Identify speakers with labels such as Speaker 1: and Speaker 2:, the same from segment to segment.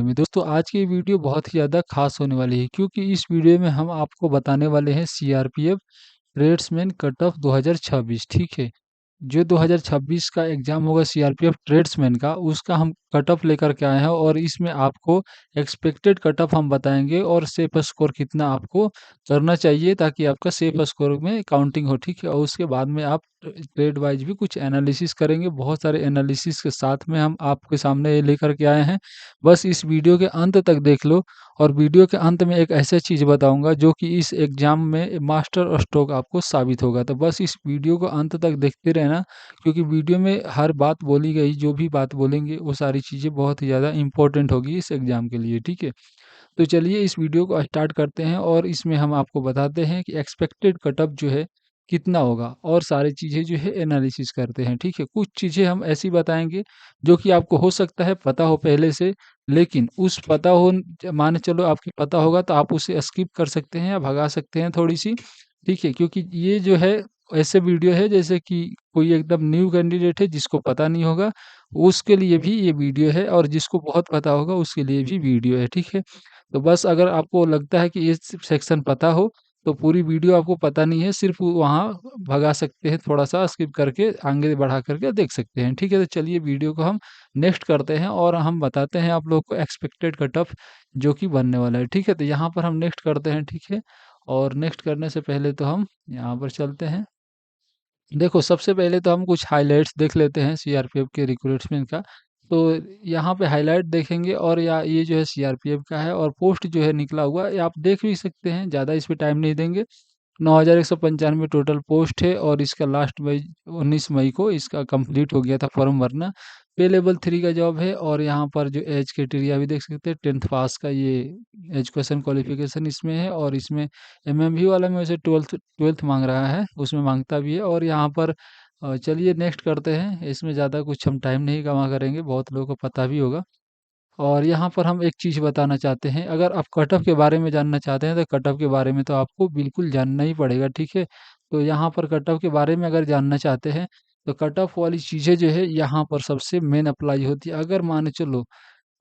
Speaker 1: में। दोस्तों आज की वीडियो बहुत ही ज़्यादा खास होने वाली है क्योंकि इस वीडियो में हम आपको बताने वाले हैं सीआरपीएफ ट्रेड्समैन कट ऑफ 2026। ठीक है, जो 2026 का एग्ज़ाम होगा सीआरपीएफ ट्रेड्समैन का, उसका हम कट ऑफ लेकर के आए हैं और इसमें आपको एक्सपेक्टेड कट ऑफ हम बताएँगे और सेफ स्कोर कितना आपको करना चाहिए ताकि आपका सेफ स्कोर में काउंटिंग हो। ठीक है, और उसके बाद में आप ट्रेड वाइज़ भी कुछ एनालिसिस करेंगे। बहुत सारे एनालिसिस के साथ में हम आपके सामने ये लेकर के आए हैं। बस इस वीडियो के अंत तक देख लो और वीडियो के अंत में एक ऐसा चीज़ बताऊँगा जो कि इस एग्ज़ाम में मास्टर स्ट्रोक आपको साबित होगा। तो बस इस वीडियो को अंत तक देखते रहना क्योंकि वीडियो में हर बात बोली गई, जो भी बात बोलेंगे वो सारी चीज़ें बहुत ही ज़्यादा इम्पोर्टेंट होगी इस एग्ज़ाम के लिए। ठीक है? तो चलिए इस वीडियो को स्टार्ट करते हैं और इसमें हम आपको बताते हैं कि एक्सपेक्टेड कट ऑफ जो है कितना होगा और सारी चीज़ें जो है एनालिसिस करते हैं। ठीक है, कुछ चीज़ें हम ऐसी बताएंगे जो कि आपको हो सकता है पता हो पहले से, लेकिन उस पता हो, माने चलो आपकी पता होगा तो आप उसे स्किप कर सकते हैं या भगा सकते हैं थोड़ी सी। ठीक है, क्योंकि ये जो है ऐसे वीडियो है जैसे कि कोई एकदम न्यू कैंडिडेट है जिसको पता नहीं होगा, उसके लिए भी ये वीडियो है और जिसको बहुत पता होगा उसके लिए भी वीडियो है। ठीक है, तो बस अगर आपको लगता है कि ये सेक्शन पता हो तो पूरी वीडियो आपको पता नहीं है, सिर्फ वहाँ भगा सकते हैं, थोड़ा-सा स्किप करके आगे बढ़ा करके देख सकते हैं। ठीक है? तो चलिए वीडियो को हम नेक्स्ट करते हैं और हम बताते हैं आप लोग को एक्सपेक्टेड कट ऑफ जो कि बनने वाला है। ठीक है? तो यहाँ पर हम नेक्स्ट करते हैं। ठीक है? और नेक्स्ट करने से पहले तो हम यहाँ पर चलते हैं। देखो, सबसे पहले तो हम कुछ हाइलाइट्स देख लेते हैं सीआरपीएफ के रिक्रूटमेंट का। तो यहाँ पे हाइलाइट देखेंगे और या ये जो है सीआरपीएफ का है और पोस्ट जो है निकला हुआ है, आप देख भी सकते हैं, ज़्यादा इस पे टाइम नहीं देंगे। 9195 टोटल पोस्ट है और इसका लास्ट मई 19 मई को इसका कंप्लीट हो गया था फॉर्म भरना। पे लेवल 3 का जॉब है और यहाँ पर जो एज क्राइटेरिया भी देख सकते हैं, 10th पास का ये एजुकेशन क्वालिफिकेशन इसमें है और इसमें एमएमवी वाला में वैसे 12th मांग रहा है, उसमें मांगता भी है। और यहाँ पर चलिए नेक्स्ट करते हैं, इसमें ज़्यादा कुछ हम टाइम नहीं गँवा करेंगे, बहुत लोगों को पता भी होगा। और यहाँ पर हम एक चीज़ बताना चाहते हैं, अगर आप कट ऑफ के बारे में जानना चाहते हैं, तो कट ऑफ के बारे में तो आपको बिल्कुल जानना ही पड़ेगा, ठीक है? तो यहाँ पर कट ऑफ के बारे में अगर जानना चाहते हैं, तो कट ऑफ वाली चीज़ें जो है यहाँ पर सबसे मेन अप्लाई होती है। अगर मान के चलो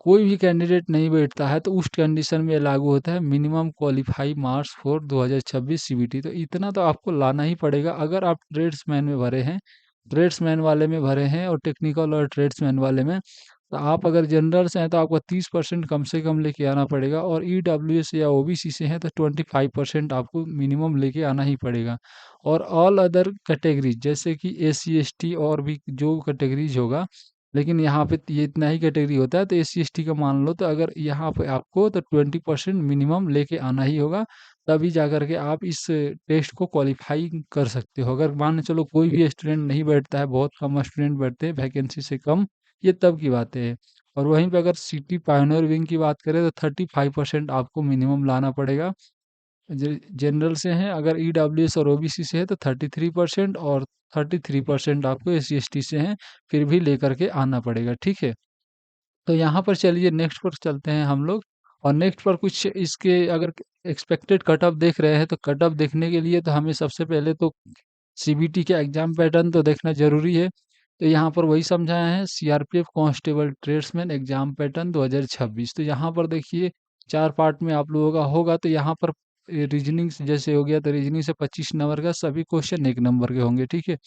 Speaker 1: कोई भी कैंडिडेट नहीं बैठता है, तो उस कंडीशन में लागू होता है minimum qualify marks for 2026 CBT. तो इतना तो आपको लाना ही पड़ेगा अगर आप ट्रेड्समैन में भरे हैं, ट्रेड्समैन वाले में भरे हैं और टेक्निकल और ट्रेड्समैन वाले में। तो आप अगर जनरल से हैं तो आपको 30% कम से कम लेके आना पड़ेगा और ईडब्ल्यूएस या ओबीसी से हैं तो 25% आपको मिनिमम लेके आना ही पड़ेगा। और ऑल अदर कैटेगरीज जैसे कि एससी एसटी और भी जो कैटेगरीज होगा, लेकिन यहाँ पे ये इतना ही कैटेगरी होता है, तो एससी एसटी का मान लो, तो अगर यहाँ पे आपको तो 20% मिनिमम लेके आना ही होगा, तभी जा कर के आप इस टेस्ट को क्वालिफाई कर सकते हो। अगर मान चलो कोई भी स्टूडेंट नहीं बैठता है, बहुत कम स्टूडेंट बैठते हैं वैकेंसी से कम, ये तब की बातें हैं। और वहीं पे अगर सिटी पायोनियर विंग की बात करें तो 35% आपको मिनिमम लाना पड़ेगा। जनरल से हैं, अगर ईडब्ल्यूएस और ओबीसी से है तो 33% और 33% आपको एससी एसटी से हैं, फिर भी लेकर के आना पड़ेगा। ठीक है, तो यहाँ पर चलिए नेक्स्ट पर चलते हैं हम लोग। और नेक्स्ट पर कुछ इसके अगर एक्सपेक्टेड कट ऑफ देख रहे हैं, तो कट ऑफ देखने के लिए तो हमें सबसे पहले तो सीबीटी के एग्जाम पैटर्न तो देखना जरूरी है। तो यहाँ पर वही समझाया है, CRPF constable tradesman exam pattern 2026। तो यहाँ पर देखिए 4 पार्ट में आप लोगों का होगा। तो यहाँ पर रीजनिंग जैसे हो गया, तो रीजनिंग से 25 नंबर का सभी क्वेश्चन 1 नंबर के होंगे। ठीक है,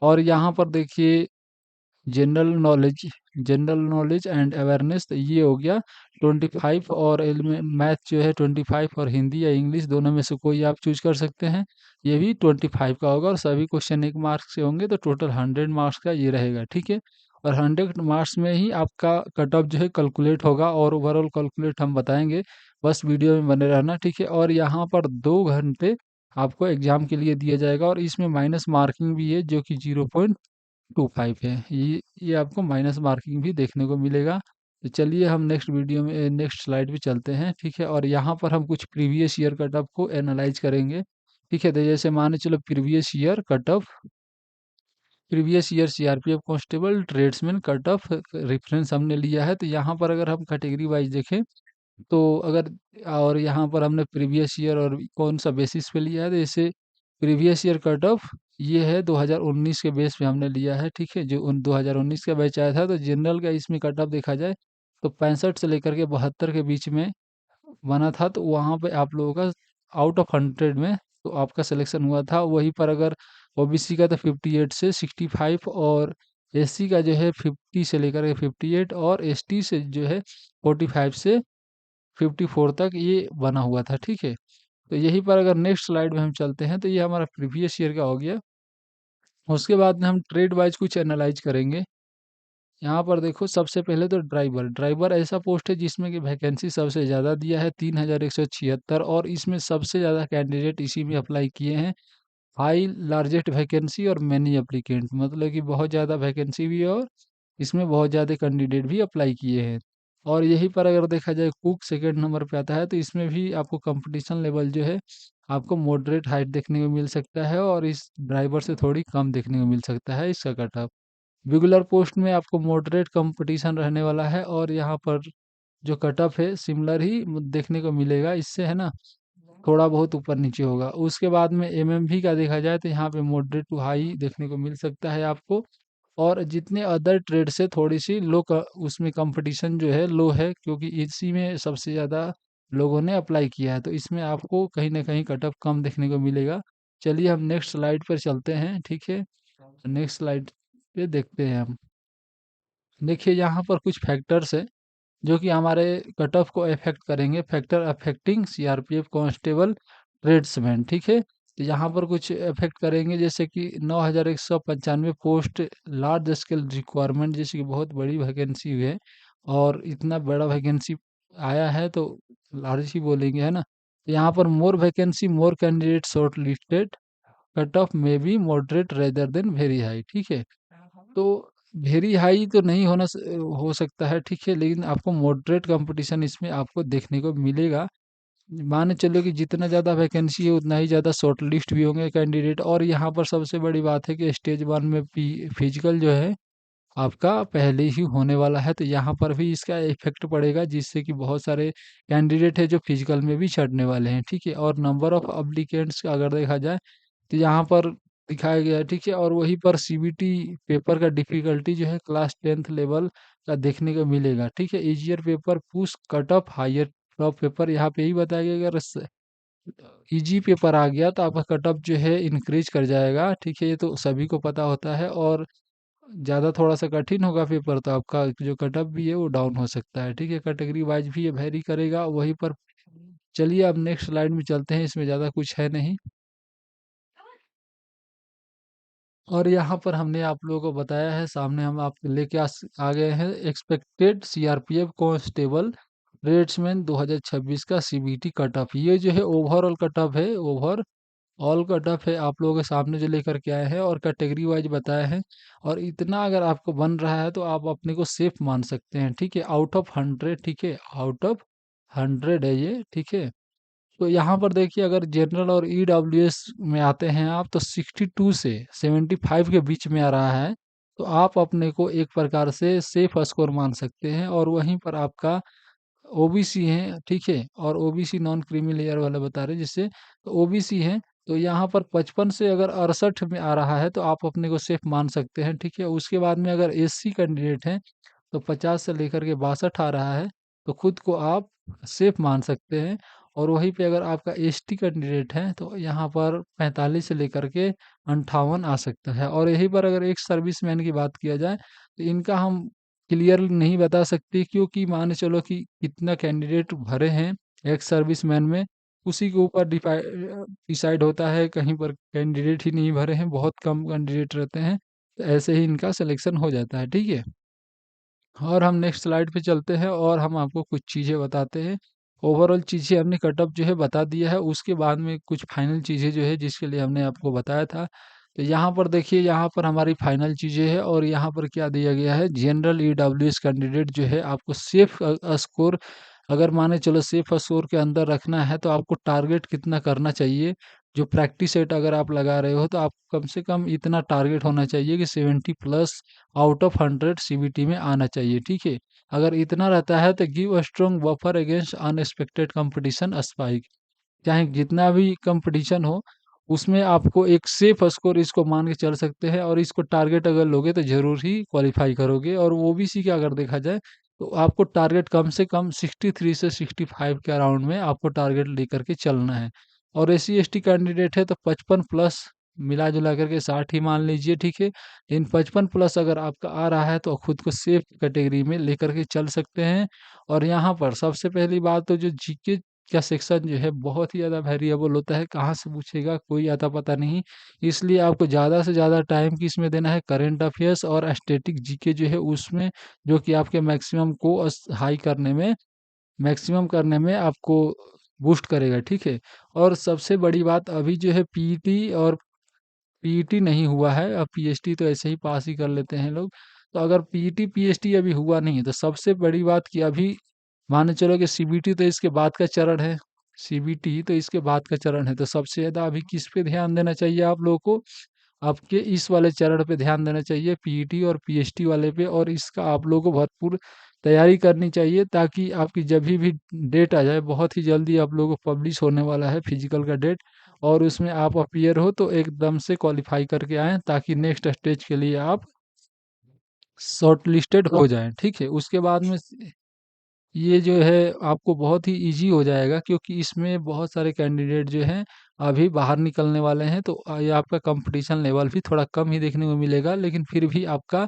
Speaker 1: और यहाँ पर देखिए general knowledge, general knowledge and awareness, तो ये हो गया 25 और मैथ जो है 25 और हिंदी या इंग्लिश दोनों में से कोई आप चूज कर सकते हैं, ये भी 25 का होगा और सभी क्वेश्चन 1 मार्क्स से होंगे, तो टोटल 100 मार्क्स का ये रहेगा। ठीक है, और 100 मार्क्स में ही आपका कट ऑफ जो है कैलकुलेट होगा और ओवरऑल कैलकुलेट हम बताएंगे, बस वीडियो में बने रहना। ठीक है, और यहाँ पर 2 घंटे आपको एग्जाम के लिए दिया जाएगा और इसमें माइनस मार्किंग भी है जो कि 0.25 है। ये आपको माइनस मार्किंग भी देखने को मिलेगा। तो चलिए हम नेक्स्ट वीडियो में नेक्स्ट स्लाइड पे चलते हैं। ठीक है, और यहाँ पर हम कुछ प्रीवियस ईयर कट ऑफ को एनालाइज करेंगे। ठीक है, तो जैसे माने चलो previous year cut off, previous year CRPF constable tradesman cut off reference हमने लिया है। तो यहाँ पर अगर हम कैटेगरी वाइज देखें, तो अगर और यहाँ पर हमने प्रीवियस ईयर और कौन सा बेसिस पे लिया है, तो जैसे प्रीवियस ईयर कट ऑफ ये है 2019 के बेस पे हमने लिया है। ठीक है, जो 2019 का बैच आया था, तो जनरल का इसमें कट ऑफ देखा जाए तो 65 से लेकर के 72 के बीच में बना था, तो वहाँ पे आप लोगों का आउट ऑफ 100 में तो आपका सिलेक्शन हुआ था। वहीं पर अगर ओबीसी का तो 58 से 65, और एससी का जो है 50 से लेकर के 58, और एसटी से जो है 45 से 54 तक ये बना हुआ था, ठीक है। तो यहीं पर अगर नेक्स्ट स्लाइड में हम चलते हैं, तो ये हमारा प्रीवियस ईयर का हो गया। उसके बाद में हम ट्रेड वाइज कुछ एनालाइज करेंगे। यहाँ पर देखो, सबसे पहले तो ड्राइवर ड्राइवर ऐसा पोस्ट है जिसमें कि वैकेंसी सबसे ज़्यादा दिया है 3176, और इसमें सबसे ज़्यादा कैंडिडेट इसी में अप्लाई किए हैं। हाई लार्जेस्ट वैकेंसी और मैनी एप्लीकेंट, मतलब कि बहुत ज़्यादा वैकेंसी भी है और इसमें बहुत ज़्यादा कैंडिडेट भी अप्लाई किए हैं। और यहीं पर अगर देखा जाए, कुक सेकंड नंबर पे आता है, तो इसमें भी आपको कंपटीशन लेवल जो है आपको मॉडरेट हाइट देखने को मिल सकता है, और इस ड्राइवर से थोड़ी कम देखने को मिल सकता है इसका कट ऑफ। रेगुलर पोस्ट में आपको मॉडरेट कंपटीशन रहने वाला है, और यहाँ पर जो कट ऑफ है सिमिलर ही देखने को मिलेगा इससे, है ना, थोड़ा बहुत ऊपर नीचे होगा। उसके बाद में एमएमवी का देखा जाए, तो यहाँ पे मॉडरेट टू हाई देखने को मिल सकता है आपको। और जितने अदर ट्रेड से थोड़ी सी लो उसमें कंपटीशन जो है लो है, क्योंकि इसी में सबसे ज़्यादा लोगों ने अप्लाई किया है, तो इसमें आपको कहीं ना कहीं कट ऑफ कम देखने को मिलेगा। चलिए हम नेक्स्ट स्लाइड पर चलते हैं, ठीक है। नेक्स्ट स्लाइड पे देखते हैं हम। देखिए, यहाँ पर कुछ फैक्टर्स है जो कि हमारे कट ऑफ को अफेक्ट करेंगे। Factor affecting CRPF constable tradesman, ठीक है। तो यहाँ पर कुछ अफेक्ट करेंगे, जैसे कि 9195 पोस्ट, लार्ज स्केल रिक्वायरमेंट, जैसे कि बहुत बड़ी वैकेंसी है और इतना बड़ा वैकेंसी आया है, तो लार्ज ही बोलेंगे, है ना। तो यहाँ पर more vacancy more candidate short listed, cut off में be moderate rather than very high, ठीक है। तो वेरी हाई तो नहीं हो सकता है, ठीक है, लेकिन आपको मॉडरेट कंपटीशन इसमें आपको देखने को मिलेगा। मान चलो कि जितना ज़्यादा वैकेंसी है उतना ही ज़्यादा शॉर्ट लिस्ट भी होंगे कैंडिडेट। और यहाँ पर सबसे बड़ी बात है कि स्टेज 1 में फिजिकल जो है आपका पहले ही होने वाला है, तो यहाँ पर भी इसका इफेक्ट पड़ेगा, जिससे कि बहुत सारे कैंडिडेट है जो फिजिकल में भी चढ़ने वाले हैं, ठीक है। और नंबर ऑफ अप्लीकेंट्स अगर देखा जाए, तो यहाँ पर दिखाया गया है, ठीक है। और वहीं पर सीबीटी पेपर का डिफिकल्टी जो है क्लास 10th लेवल का देखने को मिलेगा, ठीक है। Easier paper push cut off higher top paper, यहाँ पे ही बताया गया कि अगर इजी पेपर आ गया तो आपका कट ऑफ जो है इंक्रीज कर जाएगा, ठीक है। ये तो सभी को पता होता है। और ज़्यादा थोड़ा सा कठिन होगा पेपर, तो आपका जो कट ऑफ भी है वो डाउन हो सकता है, ठीक है। कैटेगरी वाइज भी ये वेरी करेगा वहीं पर। चलिए अब नेक्स्ट स्लाइड में चलते हैं, इसमें ज़्यादा कुछ है नहीं। और यहाँ पर हमने आप लोगों को बताया है, सामने हम आप लेके आ गए हैं एक्सपेक्टेड सीआरपीएफ कांस्टेबल रेट्समैन 2026 का सीबीटी कट ऑफ। ये जो है ओवरऑल कट ऑफ है, ओवरऑल कट ऑफ है आप लोगों के सामने जो लेकर के आए हैं, और कैटेगरी वाइज बताए हैं। और इतना अगर आपको बन रहा है तो आप अपने को सेफ मान सकते हैं, ठीक है। आउट ऑफ 100, ठीक है, आउट ऑफ 100 है ये, ठीक है। तो यहाँ पर देखिए, अगर जनरल और ईडब्ल्यूएस में आते हैं आप, तो 62 से 75 के बीच में आ रहा है, तो आप अपने को एक प्रकार से सेफ स्कोर मान सकते हैं। और वहीं पर आपका ओबीसी है, ठीक है, और ओबीसी नॉन क्रीमी लेयर वाला बता रहे हैं जिससे, तो ओबीसी है, तो यहाँ पर 55 से अगर 68 में आ रहा है तो आप अपने को सेफ मान सकते हैं, ठीक है। उसके बाद में अगर एससी कैंडिडेट हैं, तो 50 से लेकर के 62 आ रहा है, तो खुद को आप सेफ मान सकते हैं। और वहीं पे अगर आपका एसटी कैंडिडेट है, तो यहाँ पर 45 से लेकर के 58 आ सकता है। और यहीं पर अगर एक सर्विसमैन की बात किया जाए, तो इनका हम क्लियर नहीं बता सकते, क्योंकि मान चलो कि कितना कैंडिडेट भरे हैं एक्स सर्विसमैन में, उसी के ऊपर डिसाइड होता है। कहीं पर कैंडिडेट ही नहीं भरे हैं, बहुत कम कैंडिडेट रहते हैं, तो ऐसे ही इनका सिलेक्शन हो जाता है, ठीक है। और हम नेक्स्ट स्लाइड पे चलते हैं और हम आपको कुछ चीज़ें बताते हैं। ओवरऑल चीज़ें हमने कटअप जो है बता दिया है, उसके बाद में कुछ फाइनल चीज़ें जो है जिसके लिए हमने आपको बताया था। तो यहाँ पर देखिए, यहाँ पर हमारी फाइनल चीज़ें हैं, और यहाँ पर क्या दिया गया है, जनरल ईडब्ल्यूएस कैंडिडेट जो है आपको सेफ स्कोर, अगर माने चलो सेफ स्कोर के अंदर रखना है, तो आपको टारगेट कितना करना चाहिए। जो प्रैक्टिस सेट अगर आप लगा रहे हो, तो आप कम से कम इतना टारगेट होना चाहिए कि 70+ आउट ऑफ 100 सीबीटी में आना चाहिए, ठीक है। अगर इतना रहता है, तो give a strong buffer against unexpected competition spike. चाहे जितना भी कंपटीशन हो, उसमें आपको एक सेफ स्कोर इसको मान के चल सकते हैं, और इसको टारगेट अगर लोगे तो जरूर ही क्वालिफाई करोगे। और ओबीसी का अगर देखा जाए, तो आपको टारगेट कम से कम 63 से 65 के अराउंड में आपको टारगेट लेकर के चलना है। और SC ST कैंडिडेट है तो 55 प्लस मिला जुला करके 60 ही मान लीजिए, ठीक है। इन 55 प्लस अगर आपका आ रहा है तो खुद को सेफ कैटेगरी में लेकर के चल सकते हैं। और यहाँ पर सबसे पहली बात तो जो जीके का सेक्शन जो है बहुत ही ज़्यादा वेरिएबल होता है, कहाँ से पूछेगा कोई आता पता नहीं। इसलिए आपको ज़्यादा से ज़्यादा टाइम किसमें देना है, करंट अफेयर्स और स्टैटिक जीके जो है उसमें, जो कि आपके मैक्सिमम को हाई करने में, मैक्सिमम करने में आपको बूस्ट करेगा, ठीक है। और सबसे बड़ी बात अभी जो है पीईटी और पीईटी नहीं हुआ है, अब पीएचडी तो ऐसे ही पास ही कर लेते हैं लोग। तो अगर पीईटी पीएचडी अभी हुआ नहीं है तो सबसे बड़ी बात कि अभी मान के चलो कि सीबीटी तो इसके बाद का चरण है, सीबीटी तो इसके बाद का चरण है। तो सबसे ज़्यादा अभी किस पे ध्यान देना चाहिए आप लोगों को, आपके इस वाले चरण पे ध्यान देना चाहिए, पीईटी और पीएचडी वाले पे। और इसका आप लोगों को भरपूर तैयारी करनी चाहिए ताकि आपकी जब भी डेट आ जाए, बहुत ही जल्दी आप लोगों को पब्लिश होने वाला है फिजिकल का डेट, और उसमें आप अपीयर हो तो एकदम से क्वालिफाई करके आएँ ताकि नेक्स्ट स्टेज के लिए आप शॉर्ट लिस्टेड हो जाएँ, ठीक है। उसके बाद में ये जो है आपको बहुत ही ईज़ी हो जाएगा, क्योंकि इसमें बहुत सारे कैंडिडेट जो हैं अभी बाहर निकलने वाले हैं। तो ये आपका कंपटीशन लेवल भी थोड़ा कम ही देखने को मिलेगा, लेकिन फिर भी आपका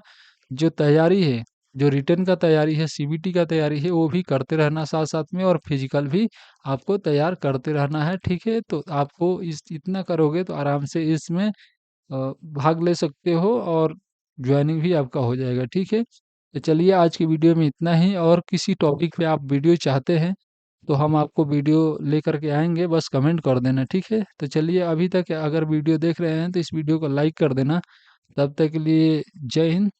Speaker 1: जो तैयारी है, जो रिटन का तैयारी है, सीबीटी का तैयारी है, वो भी करते रहना साथ-साथ में, और फिजिकल भी आपको तैयार करते रहना है, ठीक है। तो आपको इस इतना करोगे तो आराम से इसमें भाग ले सकते हो और जॉइनिंग भी आपका हो जाएगा, ठीक है। तो चलिए आज की वीडियो में इतना ही, और किसी टॉपिक पे आप वीडियो चाहते हैं तो हम आपको वीडियो लेकर के आएँगे, बस कमेंट कर देना, ठीक है। तो चलिए अभी तक अगर वीडियो देख रहे हैं तो इस वीडियो को लाइक कर देना। तब तक के लिए जय हिंद।